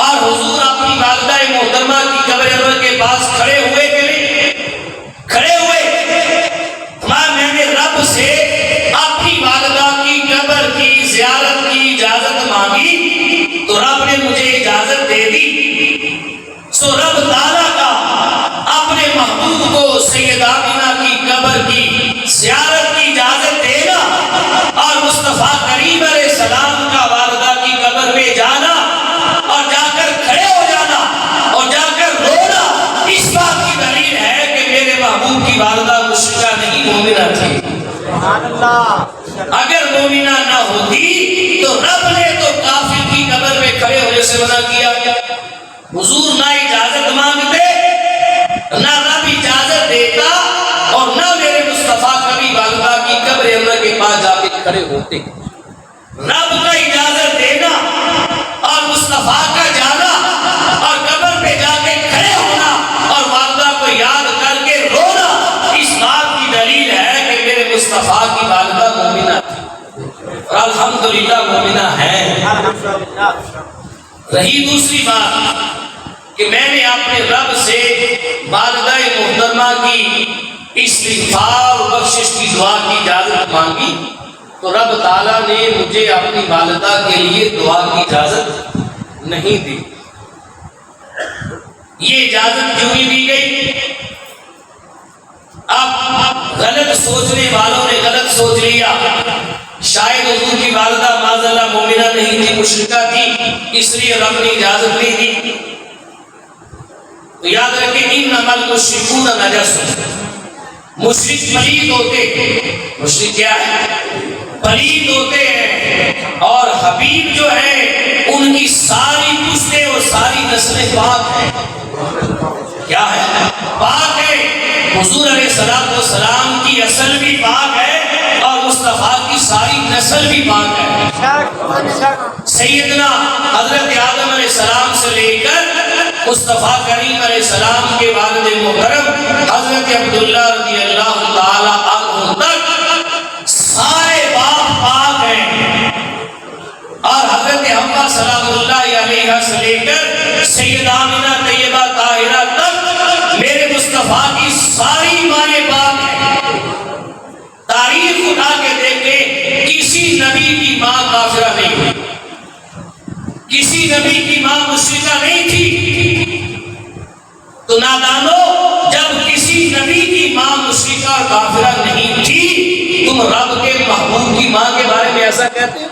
اور حضور اپنی والدہ محترمہ کی قبر انور کے پاس کھڑے ہوئے کہ نہیں؟ کھڑے ہوئے۔ میں نے رب سے اپنی والدہ کی قبر کی زیارت کی اجازت مانگی تو رب نے مجھے اجازت دے دی۔ سو رب تعالیٰ کا اپنے محبوب کو سیدہ آمنہ کی قبر کی زیارت کی اجازت دینا اور مصطفیٰ کریم علیہ السلام کا والدہ کی قبر پہ جانا اور جا کر کھڑے ہو جانا اور جا کر رونا، اس بات کی دلیل ہے کہ میرے محبوب کی والدہ مشرکہ نہیں، مومنہ تھی۔ اگر مومنہ نہ ہوتی تو رب نے تو کافر کی قبر پہ کھڑے ہونے سے منع کیا۔ حضور نہ اجازت مانگتے، نہ رب اجازت دیتا، اور نہ میرے مصطفیٰ کبھی والدہ کی قبر انور کے پاس جا کے کھڑے ہوتے۔ رب کا اجازت دینا اور مصطفیٰ کا جانا اور قبر پہ جا کے کھڑے ہونا اور والدہ کو یاد کر کے رونا، اس بات کی دلیل ہے کہ میرے مصطفیٰ کی والدہ مومنہ تھی، اور الحمدللہ مومنہ ہے۔ رہی دوسری بات کہ میں نے اپنے رب سے والدہ محترمہ کی استغفار و بخشش کی دعا کی اجازت مانگی تو رب تعالیٰ نے مجھے اپنی والدہ کے لیے دعا کی اجازت نہیں دی۔ یہ اجازت کیوں نہیں دی گئی؟ اب غلط سوچنے والوں نے غلط سوچ لیا، شاید حضور کی والدہ معاذ اللہ مومنہ نہیں تھی، مشرکہ تھی، اس لیے رب نے اجازت نہیں دی۔ تو یاد رکھیں انما المشرکون نجس، مشرک پلید ہوتے، مشرک کیا ہے؟ پلید ہوتے ہیں، اور حبیب جو ہے ان کی ساری پشتیں اور ساری نسلیں پاک ہیں۔ کیا ہے؟ پاک ہے۔ حضور علیہ السلام کی اصل بھی پاک ہے اور مصطفیٰ کی ساری نسل بھی پاک ہے۔ سیدنا حضرت آدم علیہ السلام سے لے کر مصطفیٰ کریم علیہ السلام کے والد محترم حضرت عبداللہ رضی اللہ تعالی عنہ تک سارے باپ پاک ہیں، اور حضرت حوا سلام اللہ علیہ سے لے کر سیدہ آمنہ طیبہ طاہرہ تک میرے مصطفیٰ کی ساری مائیں پاک ہیں۔ تاریخ اٹھا کے دیکھیں، کسی نبی کی ماں کافرہ نہیں ہوئی، کسی نبی کی ماں مشرکہ نہیں تھی۔ تو نادانو، جب کسی نبی کی ماں مشرکہ اور کافرہ نہیں تھی، تم رب کے محبوب کی ماں کے بارے میں ایسا کہتے ہیں؟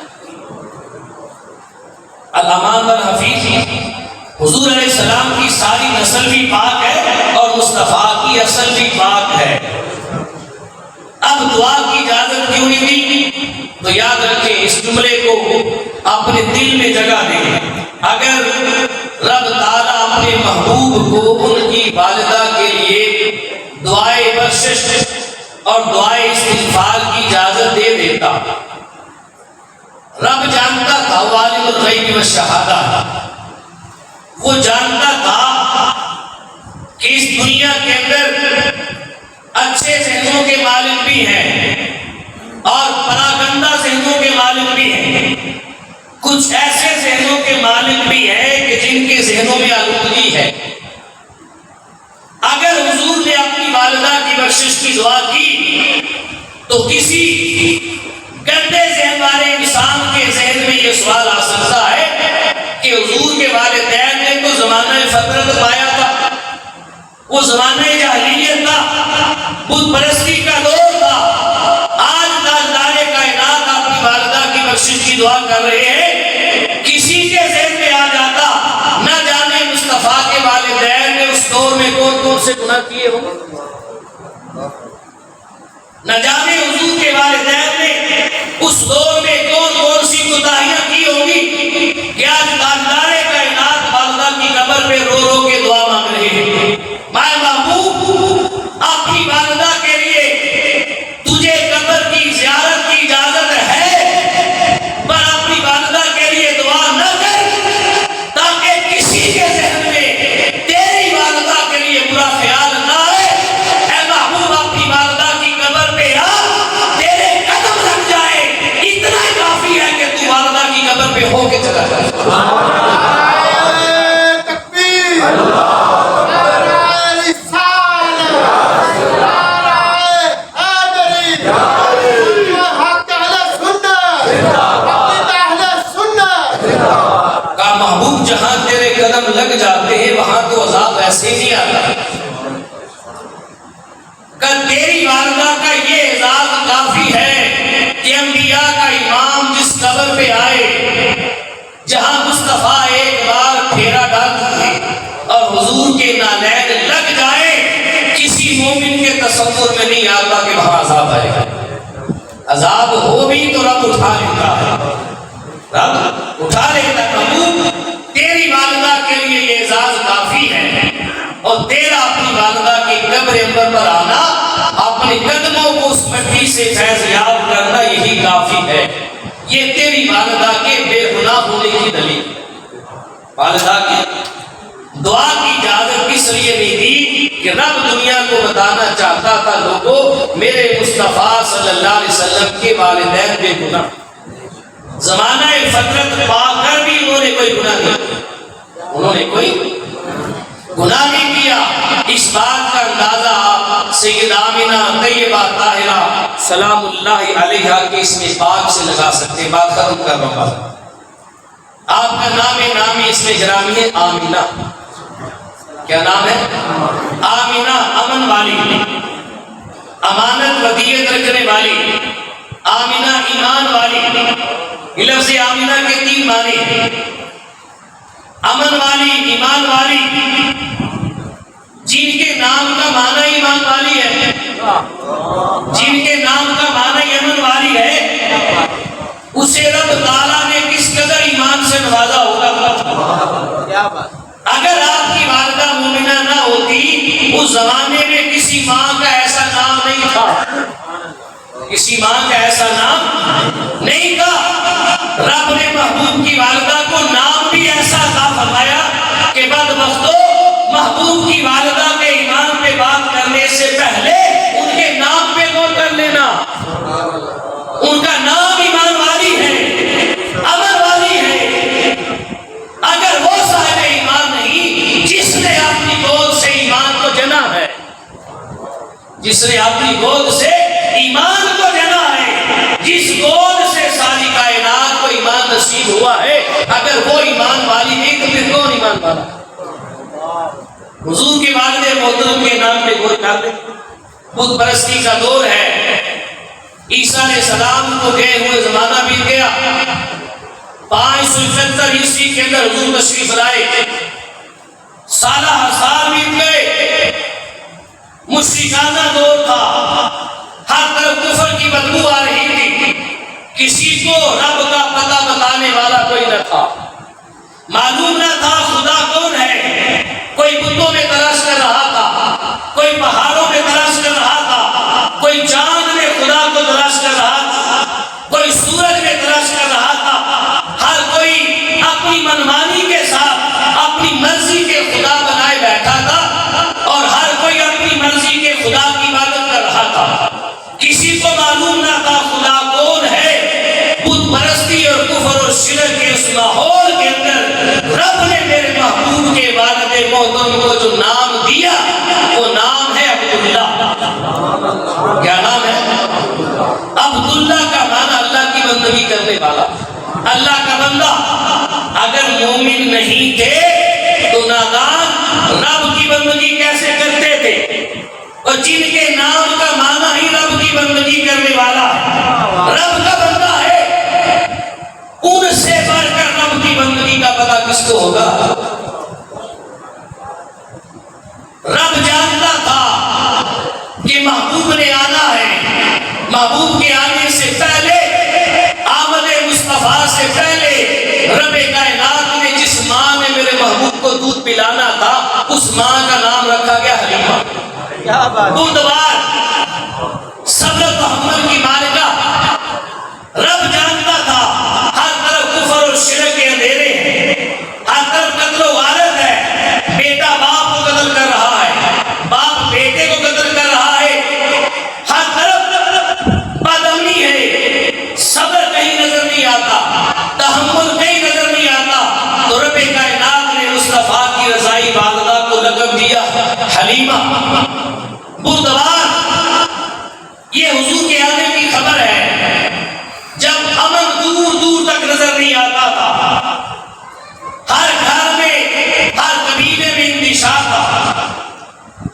الامام الحفیظ، حضور علیہ السلام کی ساری نسل بھی پاک ہے اور مصطفیٰ کی اصل بھی پاک ہے۔ اب دعا کی اجازت کیوں نہیں دی؟ تو یاد رکھیں، اس جملے کو اپنے دل میں جگہ دیں۔ اگر رب تعالیٰ اپنے محبوب کو ان کی والدہ کے لیے دعائے بخشش اور دعائے استغفار کی اجازت دے دیتا، رب جانتا تھا، عالم الغیب والشہادہ، وہ جانتا تھا کہ اس دنیا کے اندر اچھے ذہنوں کے مالک بھی ہیں اور پراگندہ ذہنوں کے مالک بھی ہیں، کچھ ایسے ذہنوں کے مالک بھی ہیں کہ جن کے ذہنوں میں آلودگی ہے۔ اگر حضور نے اپنی والدہ کی بخشش کی دعا کی تو کسی گندے ذہن والے انسان کے ذہن میں یہ سوال آ سکتا ہے کہ حضور کے والدین نے تو وہ زمانہ جاہلیت تھا، بت پرستی کا دور تھا۔ آج تاجدار کائنات اپنی والدہ کی بخشش کی دعا کر رہے ہیں۔ کسی کے ذہن میں آ جاتا نہ جانے مصطفیٰ کے والدین نے اس دور میں کون کون سے گناہ کیے ہوں، نہ جانے حضور کے والدین نے اس دور میں کون کون سی کوتاہیاں کی ہوں گی کہ آج تاجدار کائنات والدہ کی قبر پہ رو رو کے دعا مانگ رہے ہیں۔ مائے محبوب، اپنی والدہ کے لیے تجھے قبر کی زیارت کی اجازت ہے، پر اپنی والدہ کے لیے دعا نہ کر تاکہ کسی کے ذہن میں تیری والدہ کے لیے برا خیال نہ آئے۔ اے محبوب، اپنی والدہ کی قبر پہ آ، تیرے قدم لگ جائے، اتنا ہی کافی ہے کہ تو والدہ کی قبر پہ ہو کے چلا جائے۔ محبوب جہاں تیرے قدم لگ جاتے ہیں وہاں تو عذاب ایسے نہیں آتا۔ کل تیری والدہ کا یہ اعزاز کافی ہے کہ انبیاء کا امام جس قبر پہ آئے، جہاں مصطفیٰ ایک بار پھیرا ڈالتے ہیں اور حضور کے نالین لگ جائے، کسی مومن کے تصور میں نہیں آتا کہ وہاں عذاب آئے گا۔ عذاب ہو بھی تو رب اٹھا لیتا ہے، رب اٹھا لیتا ہے۔ محبوب، تیری والدہ کے لیے یہ اعزاز کافی ہے، اور تیرا اپنی والدہ کی قبر انور پر آنا، اپنے قدموں کو اس مٹی سے فیض یاب کرنا، یہی کافی ہے۔ یہ تیری والدہ کے بے گناہ ہونے کی دلیل۔ والدہ کی دعا کی اجازت کس لیے نہیں دی کہ رب دنیا کو بتانا چاہتا تھا، لوگوں میرے مصطفیٰ صلی اللہ علیہ وسلم کے والدین بے گناہ، زمانہ فترت پا کر بھی انہوں نے کوئی گناہ نہیں کیا، انہوں نے کوئی گناہ نہیں کیا۔ اس بات کا اندازہ سیدہ آمینہ طیبہ طاہرہ سلام اللہ علیہا کے اسم پاک سے لگا سکتے۔ بات ختم کر رہا ہوں۔ آپ کا نام اس میں جرامی ہے آمینہ۔ کیا نام ہے؟ آمینہ، امن والی، امانت ودیعت رکھنے والی، آمینہ ایمان والی۔ لفظ آمینہ کے تین معنی ہیں، امن والی، ایمان والی۔ جن کے نام کا معنی ایمان والی ہے، جن کے نام کا معنی امن والی ہے، اسے رب تعالیٰ نے کس قدر ایمان سے نوازا ہوگا۔ اگر آپ کی والدہ مومنہ نہ ہوتی، اس زمانے میں کسی ماں کا ایسا نام نہیں تھا، کسی ماں کا ایسا نام نہیں تھا۔ رب نے محبوب کی والدہ کو نام بھی ایسا عطا فرمایا کہ بدبختو، محبوب کی والدہ کے ایمان پہ بات کرنے سے پہلے ان کے نام پہ غور کر لینا۔ ان کا نام ایمان والی ہے، امن والی ہے۔ اگر وہ صاحب ایمان نہیں جس نے اپنی گود سے ایمان کو جنا ہے، جس نے اپنی گود سے ایمان کو جنا ہے، جس گود سے ساری کائنات کو ایمان نصیب ہوا ہے، اگر وہ ایمان والی نہیں تو پھر کون ایمان والا؟ حضور کے والد محترم کے نام پہ غور کر لیں۔ بت پرستی کا دور ہے، عیسیٰ علیہ السلام کو گئے ہوئے زمانہ بیت گیا۔ 571 عیسوی کے اندر حضور تشریف لائے، سالہ ہر سال بیت گئے، مشرکانہ دور تھا، ہر طرف کفر کی بدبو آ رہی تھی، کسی کو رب کا پتہ بتانے والا کوئی نہ تھا، معلوم نہ تھا خدا کون ہے۔ کوئی بتوں میں تلاش کر رہا تھا، کوئی پہاڑوں میں تلاش کر رہا تھا، کوئی چاند میں خدا کو تلاش کر رہا تھا، کوئی سورج میں تلاش کر رہا تھا۔ ہر کوئی اپنی منمانی کے ساتھ اپنی مرضی کے خدا بنائے بیٹھا تھا، اور ہر کوئی اپنی مرضی کے خدا کی عبادت کر رہا تھا۔ کسی کو معلوم نہ تھا خدا کون ہے۔ بت پرستی اور کفر اور شرک کے اس ماحول کے اندر رب نے میرے محبوب کے والد محترم کو جو نام دیا، وہ نام ہے عبداللہ۔ کیا نام ہے؟ عبداللہ کا معنی اللہ کی بندگی کرنے والا، اللہ کا بندہ۔ اگر مومن نہیں تھے تو نادان رب کی بندگی کیسے کرتے تھے، اور جن کے نام کا معنی ہی رب کی بندگی کرنے والا ہے، رب کا بندہ ہے، ان سے بڑھ کر رب کی بندگی کا پتہ کس کو ہوگا؟ رب جانتا تھا کہ محبوب نے آنا ہے، محبوب کے آنے سے پہلے، آمد مصطفیٰ سے پہلے رب کائنات نے جس ماں نے میرے محبوب کو دودھ پلانا تھا، اس ماں کا نام رکھا گیا حلیمہ، بردبار، صبر و تحمل کی مالکہ۔ رب جانتا تھا ہر طرف کفر اور شرک کے اندھیرے ہیں، ہر طرف قتل و غارت ہے، بیٹا باپ کو قتل کر رہا ہے، باپ بیٹے کو قتل کر رہا ہے، ہر طرف بد امنی ہے، صبر کہیں نظر نہیں آتا، تحمل کہیں نظر نہیں آتا، تو رب کائنات نے مصطفیٰ کی رضائی والدہ کو لقب دیا حلیمہ، بردبار۔ یہ حضور کے آنے کی خبر ہے، جب امن دور دور تک نظر نہیں آتا تھا، ہر گھر میں، ہر قبیلے میں انتشار تھا،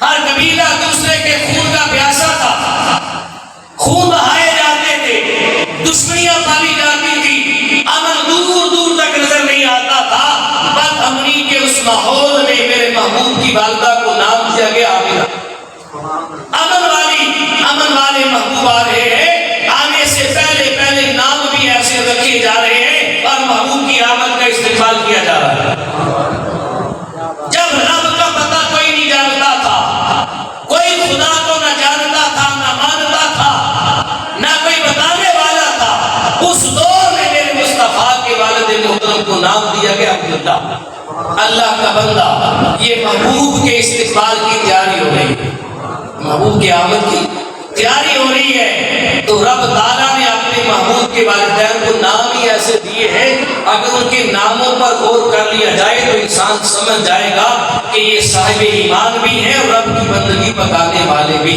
ہر قبیلہ دوسرے کے خون کا پیاسا تھا، خون بہائے جاتے تھے، دشمنیاں پالی جاتی تھی، امن دور دور تک نظر نہیں آتا تھا، بد امنی کے اس ماحول میں میرے محبوب کی والدہ کو نام دیا گیا عامرہ۔ امن والے محبوب آ رہے ہیں، آنے سے پہلے نام بھی ایسے رکھے جا رہے ہیں اور محبوب کی آمد کا استقبال کیا جا رہا ہے۔ جب رب کا پتہ کوئی نہیں جانتا تھا، کوئی خدا کو نہ جانتا تھا، نہ مانتا تھا، نہ کوئی بتانے والا تھا، اس دور میں میرے مصطفیٰ کے والد محترم کو نام دیا گیا عبداللہ، اللہ کا بندہ۔ یہ محبوب کے استقبال کی تیاری ہو رہی ہے، محبوب کی آمد کی تیاری ہو رہی ہے، تو رب تعالیٰ نے اپنے محبوب کے والدین کو نام ہی ایسے دیے ہیں، اگر ان کے ناموں پر غور کر لیا جائے تو انسان سمجھ جائے گا کہ یہ صاحب ایمان بھی ہیں اور رب کی بندگی پکانے والے بھی۔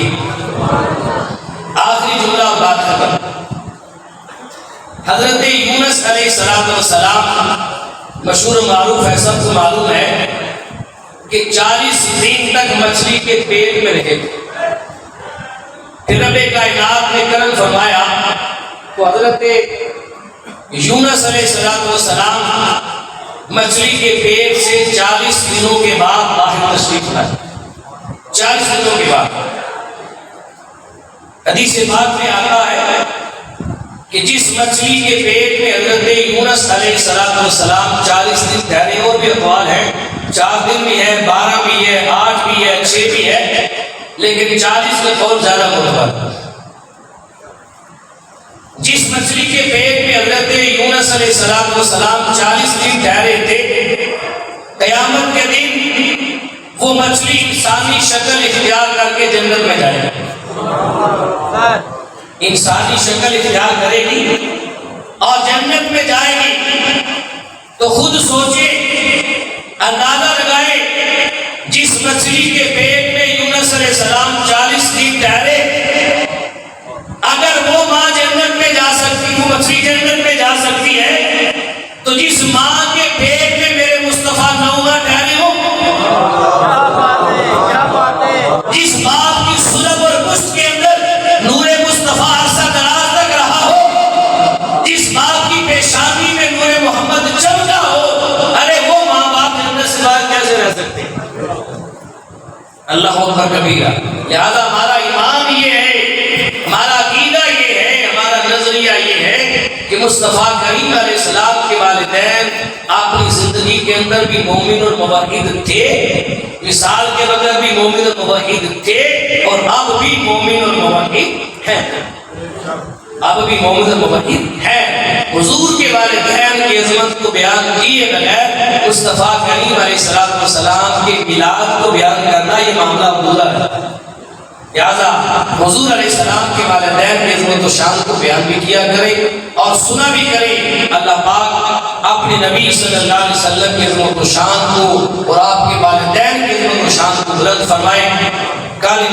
آخری جملہ بات ختم۔ حضرت یونس علیہ السلام مشہور و معروف ہے، سب کو معلوم ہے کہ 40 دن تک مچھلی کے پیٹ میں رہے تھے، پھر رب کائنات نے کرم فرمایا تو حضرت یونس علیہ السلام مچھلی کے پیٹ سے 40 دنوں کے بعد باہر تشریف لائے۔ 40 دنوں کے بعد حدیث پاک میں آتا ہے کہ جس مچھلی کے پیٹ میں حضرت یونس علیہ السلام 40 دن ٹھہرے، اور بھی اقوال ہیں، 4 دن بھی ہے، 12 بھی ہے، 8 بھی ہے، 6 بھی ہے، لیکن 40 کا قول زیادہ معتبر۔ جس مچھلی کے پیٹ میں حضرت یونس علیہ السلام 40 دن ٹھہرے تھے، قیامت کے دن وہ مچھلی انسانی شکل اختیار کر کے جنت میں جائے گی، انسانی شکل اختیار کرے گی اور جنت میں جائے گی۔ تو خود سوچے، اندازہ لگائے، جس مچھلی کے پیٹ میں یونس علیہ السلام 40 دن ٹھہرے، اگر وہ ماں جنت میں جا سکتی، وہ مچھلی جنت میں جا سکتی ہے، تو جس ماں کے پیٹ میں میرے مصطفیٰ 9 ماہ ٹھہرے ہو، جس باپ کی سلب اور پشت کے اندر نور مصطفیٰ عرصہ دراز تک رہا ہو، جس باپ کی پیشانی میں نور محمد چمکا ہو، ارے وہ ماں باپ جنت سے باہر کیسے رہ سکتے ہیں؟ اللہ اکبر کبیرہ۔ لہذا ہمارا ایمان یہ ہے، ہمارا عقیدہ یہ ہے، ہمارا نظریہ یہ ہے کہ مصطفیٰ کریم علیہ السلام کے والدین اپنی زندگی کے اندر بھی مومن اور موحد تھے، مثال کے بغیر بھی مومن اور موحد تھے، اور اب بھی مومن اور موحد ہیں، اب بھی مومن اور موحد ہیں۔ حضور کے والدین کی عظمت کو بیان کیے بغیر مصطفیٰ کریم علیہ السلام کے میلاد کو بیان کرنا یہ معاملہ ادھورا ہے۔ لہٰذا حضور علیہ السلام کے والدین کی عظمت و شان کو بیان بھی کیا کریں اور سنا بھی کریں۔ اللہ پاک اپنے نبی صلی اللہ علیہ وسلم کی عظمت و شان کو اور آپ کے والدین کی عظمت و شان کو بلند فرمائے۔ کل